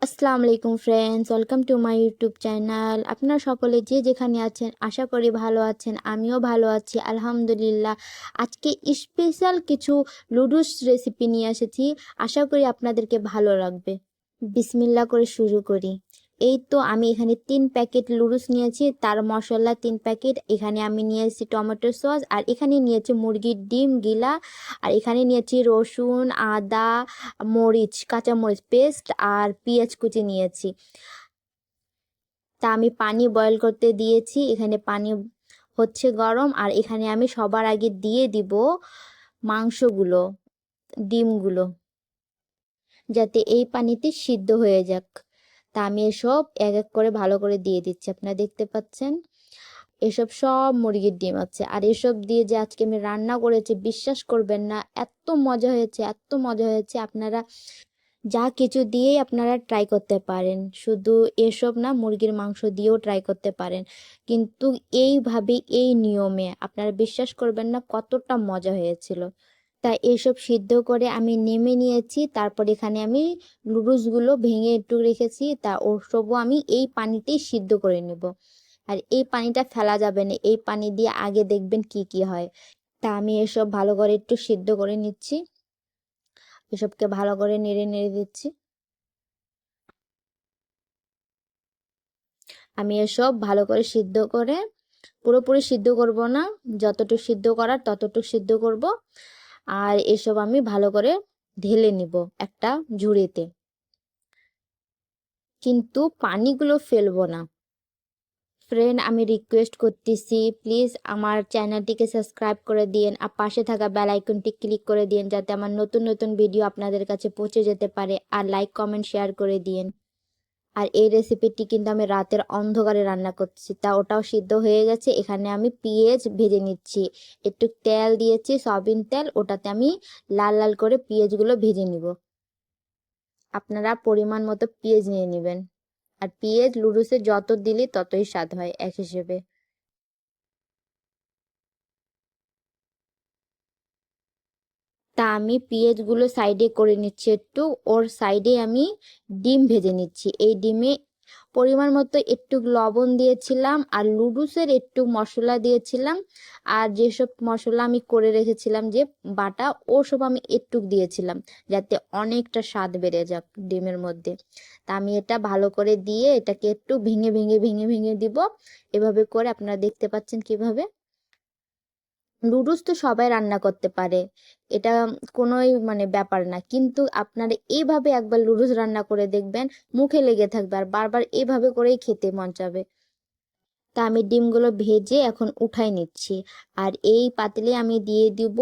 আসসালামু আলাইকুম friends, welcome to my YouTube channel. আপনারা সকলে যে যেখানে আছেন আশা করি ভালো আছেন। আমিও ভালো আছি আলহামদুলিল্লাহ। আজকে স্পেশাল কিছু লুডুস রেসিপি নিয়ে এসেছি, আশা করি আপনাদেরকে ভালো লাগবে। বিসমিল্লাহ করে শুরু করি। এই তো আমি এখানে 3 প্যাকেট লুডুস নিয়েছি, তার মশলা 3 প্যাকেট। এখানে আমি নিয়েছি টমেটো সস, আর এখানে নিয়েছি মুরগির ডিম গিলা, আর এখানে নিয়েছি রসুন, আদা, মরিচ, কাঁচা মরিচ পেস্ট আর পেঁয়াজ কুচি নিয়েছি। তা আমি পানি বয়েল করতে দিয়েছি, এখানে পানি হচ্ছে গরম। আর এখানে আমি সবার আগে দিয়ে দিব মাংসগুলো, ডিমগুলো, যাতে এই পানিতে সিদ্ধ হয়ে যাক। তা আমি এসব এক এক করে ভালো করে দিয়ে দিচ্ছি। আপনারা দেখতে পাচ্ছেন এসব সব মুরগির ডিম আছে। আর এসব দিয়ে যে আজকে আমি রান্না করেছি, বিশ্বাস করবেন না, এত মজা হয়েছে, এত মজা হয়েছে। আপনারা যা কিছু দিয়েই আপনারা ট্রাই করতে পারেন, শুধু এসব না, মুরগির মাংস দিয়েও ট্রাই করতে পারেন। কিন্তু এইভাবে, এই নিয়মে আপনারা বিশ্বাস করবেন না কতটা মজা হয়েছিল। তাই এসব সিদ্ধ করে আমি নেমে নিয়েছি। তারপর এখানে আমি নুডলসগুলো ভেঙে একটু রেখেছি, তা ওসবও আমি এই পানিতেই সিদ্ধ করে নেব। আর এই পানিটা ফেলা যাবে না, এই পানি দিয়ে আগে দেখবেন কি কি হয়। তা আমি এসব ভালো করে একটু সিদ্ধ করে নিচ্ছি, এসবকে ভালো করে নেড়ে নেড়ে দিচ্ছি। আমি এসব ভালো করে সিদ্ধ করে, পুরোপুরি সিদ্ধ করব না, যতটুকু সিদ্ধ করার ততটুকু সিদ্ধ করব। আর এসব আমি ভালো করে ঢেলে নিব একটা ঝুড়িতে, কিন্তু পানিগুলো ফেলবো না। ফ্রেন্ড, আমি রিকোয়েস্ট করতেছি, প্লিজ আমার চ্যানেলটিকে সাবস্ক্রাইব করে দিন, আর পাশে থাকা বেল আইকনটি ক্লিক করে দিন, যাতে আমার নতুন নতুন ভিডিও আপনাদের কাছে পৌঁছে যেতে পারে। আর লাইক কমেন্ট শেয়ার করে দিন। আর এই রেসিপিটি কিন্তু আমি রাতের অন্ধকারে রান্না করছি, তা ওটাও সিদ্ধ হয়ে গেছে। এখানে আমি পেঁয়াজ ভেজে নিচ্ছি, একটু তেল দিয়েছি, সয়াবিন তেল, ওটাতে আমি লাল লাল করে পেঁয়াজগুলো ভেজে নিব। আপনারা পরিমাণ মতো পেঁয়াজ নিয়ে নেবেন। আর পেঁয়াজ লুডুসে যত দিলে ততই স্বাদ হয় এক হিসেবে। তা আমি পেঁয়াজগুলো সাইডে করে নিচ্ছি একটু, ওর সাইডে আমি ডিম ভেজে নিচ্ছি। এই ডিমে পরিমাণ মতো একটু লবণ দিয়েছিলাম, আর লুডুসের একটু মশলা দিয়েছিলাম, আর যেসব মশলা আমি করে রেখেছিলাম যে বাটা, ও সব আমি একটু দিয়েছিলাম, যাতে অনেকটা স্বাদ বেড়ে যাক ডিমের মধ্যে। তা আমি এটা ভালো করে দিয়ে এটাকে একটু ভেঙে ভেঙে ভেঙে ভেঙে দিব। এভাবে করে আপনারা দেখতে পাচ্ছেন কিভাবে। নুডলস তো সবাই রান্না করতে পারে, এটা কোনোই ব্যাপার না, কিন্তু আপনারা এইভাবে একবার নুডলস রান্না করে দেখবেন, মুখে লেগে থাকবে, আর বারবার এইভাবে করেই খেতে মন চাবে। তা আমি ডিমগুলো ভেজে এখন উঠাই নিচ্ছি। আর এই পাতিলে আমি দিয়ে দিব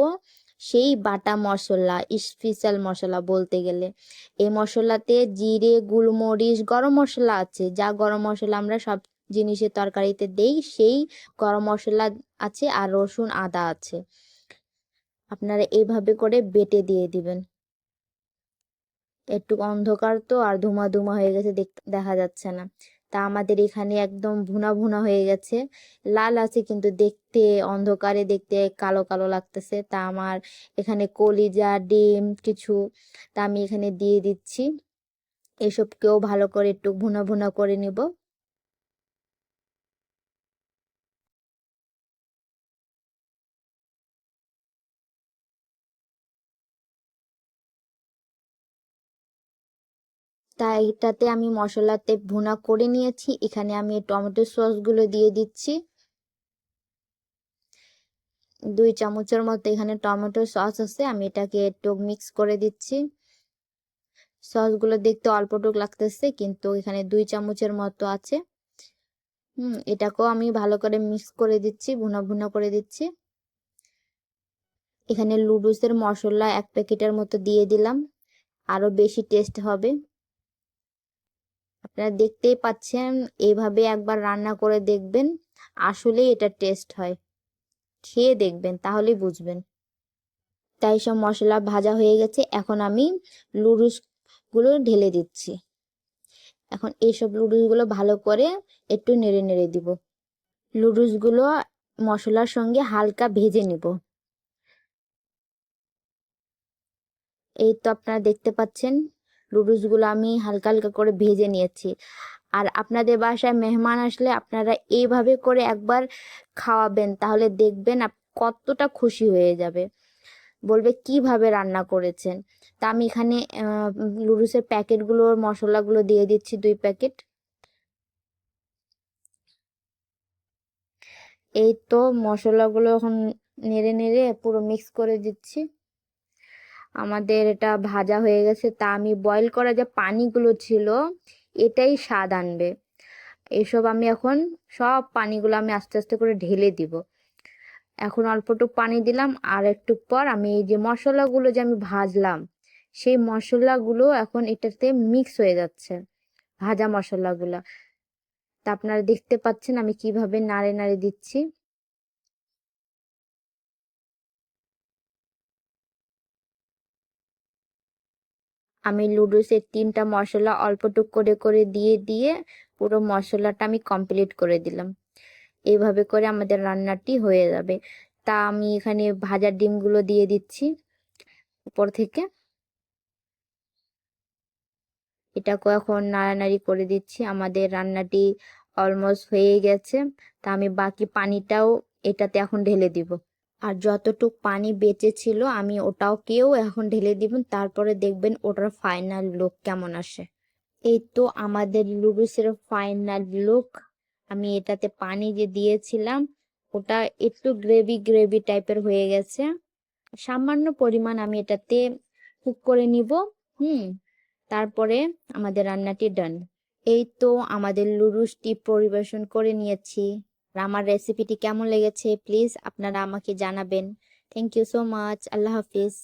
সেই বাটা মশলা, স্পেশাল মশলা বলতে গেলে। এই মশলাতে জিরে, গোলমরিচ, গরম মশলা আছে, যা গরম মশলা আমরা সব জিনিসের তরকারিতে দেই, সেই গরম মশলা আছে, আর রসুন আদা আছে। আপনারা এইভাবে করে বেটে দিয়ে দিবেন। একটু অন্ধকার তো, আর ধুমা ধুমা হয়ে গেছে, দেখা যাচ্ছে না। তা আমাদের এখানে একদম ভুনা ভুনা হয়ে গেছে, লাল আছে কিন্তু দেখতে, অন্ধকারে দেখতে কালো কালো লাগতেছে। তা আমার এখানে কলিজা, ডিম কিছু, তা আমি এখানে দিয়ে দিচ্ছি। এসবকেও ভালো করে একটু ভুনা ভুনা করে নিব। তাই এটাতে আমি মশলাতে ভুনা করে নিয়েছি, এখানে আমি টমেটো সসগুলো দিয়ে দিচ্ছি। 2 চামচের মতো এখানে টমেটো সস আছে, আমি এটাকে একটু মিক্স করে দিচ্ছি। সসগুলো দেখতে অল্পটুক লাগতেছে, কিন্তু এখানে 2 চামচের মতো আছে। এটাকেও আমি ভালো করে মিক্স করে দিচ্ছি, ভুনা ভুনা করে দিচ্ছি। এখানে লুডুসের মশলা 1 প্যাকেটের মতো দিয়ে দিলাম, আরো বেশি টেস্ট হবে। আপনারা দেখতেই পাচ্ছেন, এইভাবে একবার রান্না করে দেখবেন, আসলেই এটা টেস্ট হয়। খেয়ে দেখবেন, তাহলেই বুঝবেন। তাই সব মশলা ভাজা হয়ে গেছে, এখন আমি লুডুস গুলো ঢেলে দিচ্ছি। এখন এইসব লুডুস গুলো ভালো করে একটু নেড়ে নেড়ে দিব। লুডুস গুলো মশলার সঙ্গে হালকা ভেজে নিব। এই তো আপনারা দেখতে পাচ্ছেন লুডুসগুলো আমি হালকা হালকা করে ভেজে নিয়েছি। আর আপনাদের বাসায় মেহমান আসলে আপনারা এইভাবে করে একবার খাওয়াবেন, তাহলে দেখবেন কতটা খুশি হয়ে যাবে, বলবে কিভাবে রান্না করেছেন। তা আমি এখানে লুডুসের প্যাকেটগুলোর মশলাগুলো দিয়ে দিচ্ছি 2 প্যাকেট। এই তো মশলাগুলো এখন নেড়ে নেড়ে পুরো মিক্স করে দিচ্ছি। আমাদের এটা ভাজা হয়ে গেছে। তা আমি বয়েল করা যে পানিগুলো ছিল এটাই স্বাদ আনবে। এসব আমি এখন সব পানিগুলো আমি আস্তে আস্তে করে ঢেলে দিব। এখন অল্পটুকু পানি দিলাম, আর একটু পর আমি এই যে মশলাগুলো যে আমি ভাজলাম সেই মশলাগুলো এখন এটাতে মিক্স হয়ে যাচ্ছে, ভাজা মশলাগুলা। তা আপনারা দেখতে পাচ্ছেন আমি কিভাবে নাড়ে নাড়ে দিচ্ছি। আমি লুডুসের 3টা মশলা অল্পটুক করে করে দিয়ে দিয়ে পুরো মশলাটা আমি কমপ্লিট করে দিলাম। এইভাবে করে আমাদের রান্নাটি হয়ে যাবে। তা আমি এখানে ভাজা ডিমগুলো দিয়ে দিচ্ছি উপর থেকে। এটাকে এখন নাড়ানাড়ি করে দিচ্ছি। আমাদের রান্নাটি অলমোস্ট হয়ে গেছে। তা আমি বাকি পানিটাও এটাতে এখন ঢেলে দিব। আর যতটুক পানি বেঁচে ছিল আমি ওটাকেও এখন ঢেলে দিব, তারপরে দেখবেন ওটার ফাইনাল লুক কেমন আসে। এই তো আমাদের লুডুসের ফাইনাল লুক। আমি এটাতে পানি যে দিয়েছিলাম ওটা একটু গ্রেভি গ্রেভি টাইপের হয়ে গেছে। সামান্য পরিমাণ আমি এটাতে কুক করে নিব। হুম, তারপরে আমাদের রান্নাটি ডান। এই তো আমাদের লুডুসটি পরিবেশন করে নিয়েছি। আর আমার রেসিপিটি কেমন লেগেছে প্লিজ আপনারা আমাকে জানাবেন। Thank you so much. আল্লাহ হাফিজ।